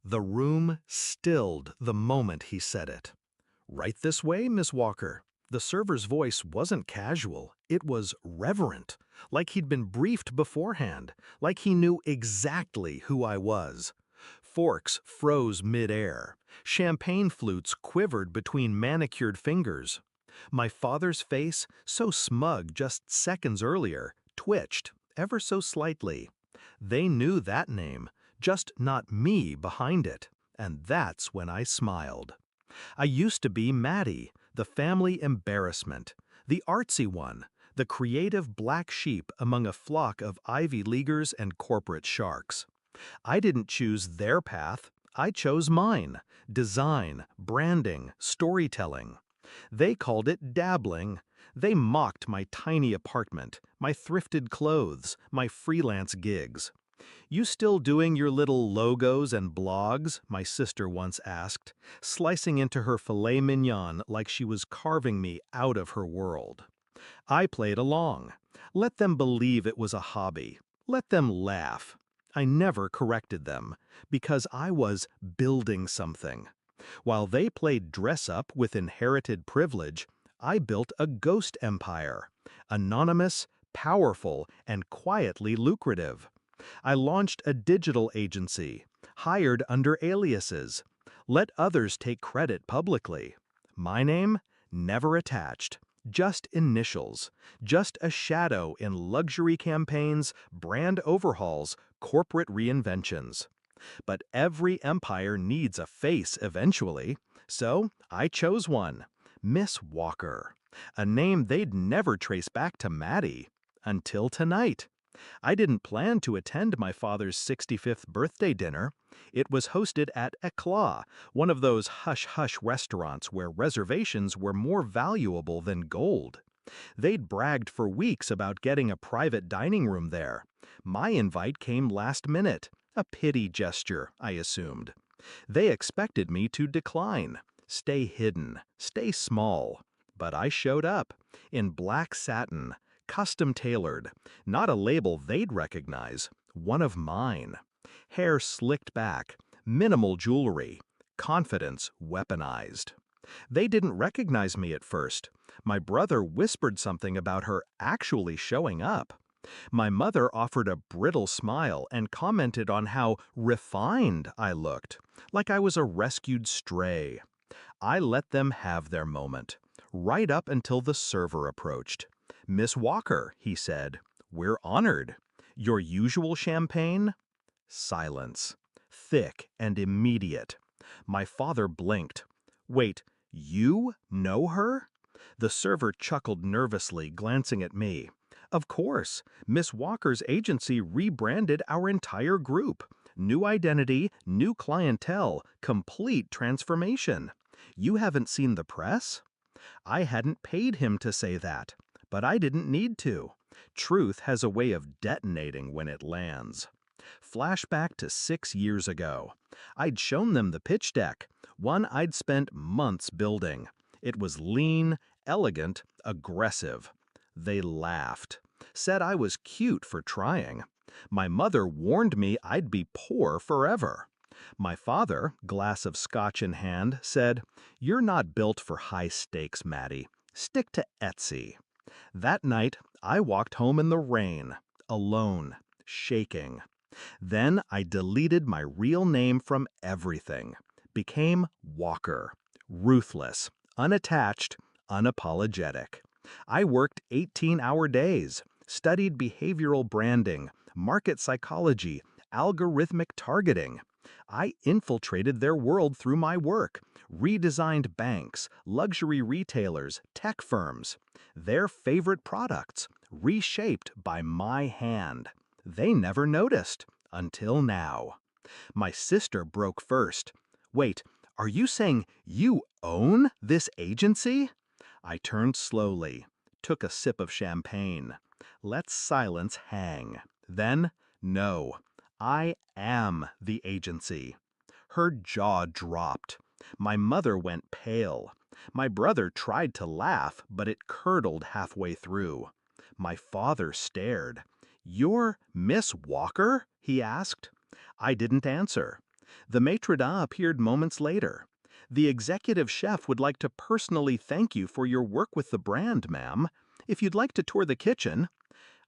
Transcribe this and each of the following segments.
The room stilled the moment he said it. "Right this way, Miss Walker." The server's voice wasn't casual, it was reverent, like he'd been briefed beforehand, like he knew exactly who I was. Forks froze mid-air. Champagne flutes quivered between manicured fingers. My father's face, so smug just seconds earlier, twitched, ever so slightly. They knew that name, just not me behind it, and that's when I smiled. I used to be Maddie, the family embarrassment, the artsy one, the creative black sheep among a flock of Ivy Leaguers and corporate sharks. I didn't choose their path, I chose mine: design, branding, storytelling. They called it dabbling. They mocked my tiny apartment, my thrifted clothes, my freelance gigs. "You still doing your little logos and blogs?" my sister once asked, slicing into her filet mignon like she was carving me out of her world. I played along. Let them believe it was a hobby. Let them laugh. I never corrected them, because I was building something. While they played dress-up with inherited privilege, I built a ghost empire, anonymous, powerful, and quietly lucrative. I launched a digital agency, hired under aliases, let others take credit publicly. My name? Never attached. Just initials, just a shadow in luxury campaigns, brand overhauls, corporate reinventions. But every empire needs a face eventually, so I chose one: Miss Walker, a name they'd never trace back to Maddie. Until tonight. I didn't plan to attend my father's 65th birthday dinner. It was hosted at Eclat, one of those hush-hush restaurants where reservations were more valuable than gold. They'd bragged for weeks about getting a private dining room there. My invite came last minute, a pity gesture, I assumed. They expected me to decline, stay hidden, stay small. But I showed up, in black satin, custom-tailored, not a label they'd recognize, one of mine. Hair slicked back, minimal jewelry, confidence weaponized. They didn't recognize me at first. My brother whispered something about her actually showing up. My mother offered a brittle smile and commented on how refined I looked, like I was a rescued stray. I let them have their moment, right up until the server approached. "Miss Walker," he said, "we're honored. Your usual champagne?" Silence. Thick and immediate. My father blinked. "Wait, you know her?" The server chuckled nervously, glancing at me. "Of course, Miss Walker's agency rebranded our entire group. New identity, new clientele, complete transformation. You haven't seen the press?" I hadn't paid him to say that, but I didn't need to. Truth has a way of detonating when it lands. Flashback to 6 years ago. I'd shown them the pitch deck, one I'd spent months building. It was lean, elegant, aggressive. They laughed, said I was cute for trying. My mother warned me I'd be poor forever. My father, glass of scotch in hand, said, "You're not built for high stakes, Maddie. Stick to Etsy." That night, I walked home in the rain, alone, shaking. Then I deleted my real name from everything, became Walker, ruthless, unattached, unapologetic. I worked 18-hour days, studied behavioral branding, market psychology, algorithmic targeting. I infiltrated their world through my work, redesigned banks, luxury retailers, tech firms. Their favorite products, reshaped by my hand. They never noticed, until now. My sister broke first. "Wait, are you saying you own this agency?" I turned slowly, took a sip of champagne. Let silence hang. Then, "No, I am the agency." Her jaw dropped. My mother went pale. My brother tried to laugh, but it curdled halfway through. My father stared. "You're Miss Walker?" he asked. I didn't answer. The maitre d' appeared moments later. The executive chef would like to personally thank you for your work with the brand, ma'am. If you'd like to tour the kitchen.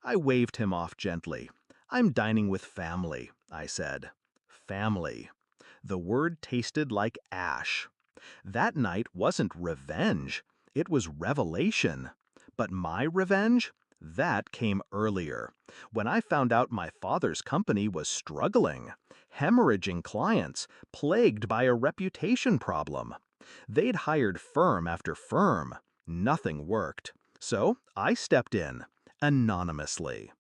I waved him off gently. I'm dining with family, I said. Family. The word tasted like ash. That night wasn't revenge, it was revelation. But my revenge? That came earlier, when I found out my father's company was struggling, hemorrhaging clients, plagued by a reputation problem. They'd hired firm after firm. Nothing worked. So I stepped in, anonymously.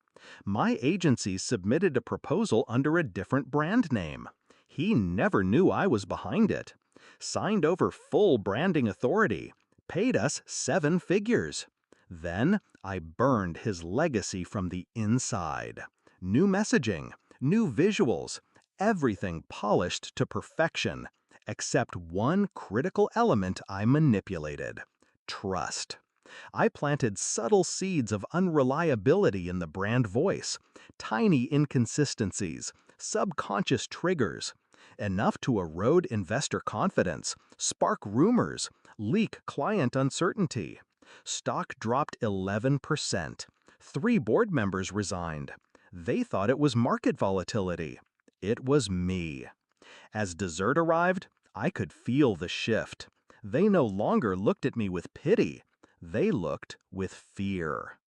My agency submitted a proposal under a different brand name. He never knew I was behind it. Signed over full branding authority. Paid us 7 figures. Then I burned his legacy from the inside. New messaging, new visuals, everything polished to perfection, except one critical element I manipulated: trust. I planted subtle seeds of unreliability in the brand voice, tiny inconsistencies, subconscious triggers, enough to erode investor confidence, spark rumors, leak client uncertainty. Stock dropped 11%. 3 board members resigned. They thought it was market volatility. It was me. As dessert arrived, I could feel the shift. They no longer looked at me with pity. They looked with fear.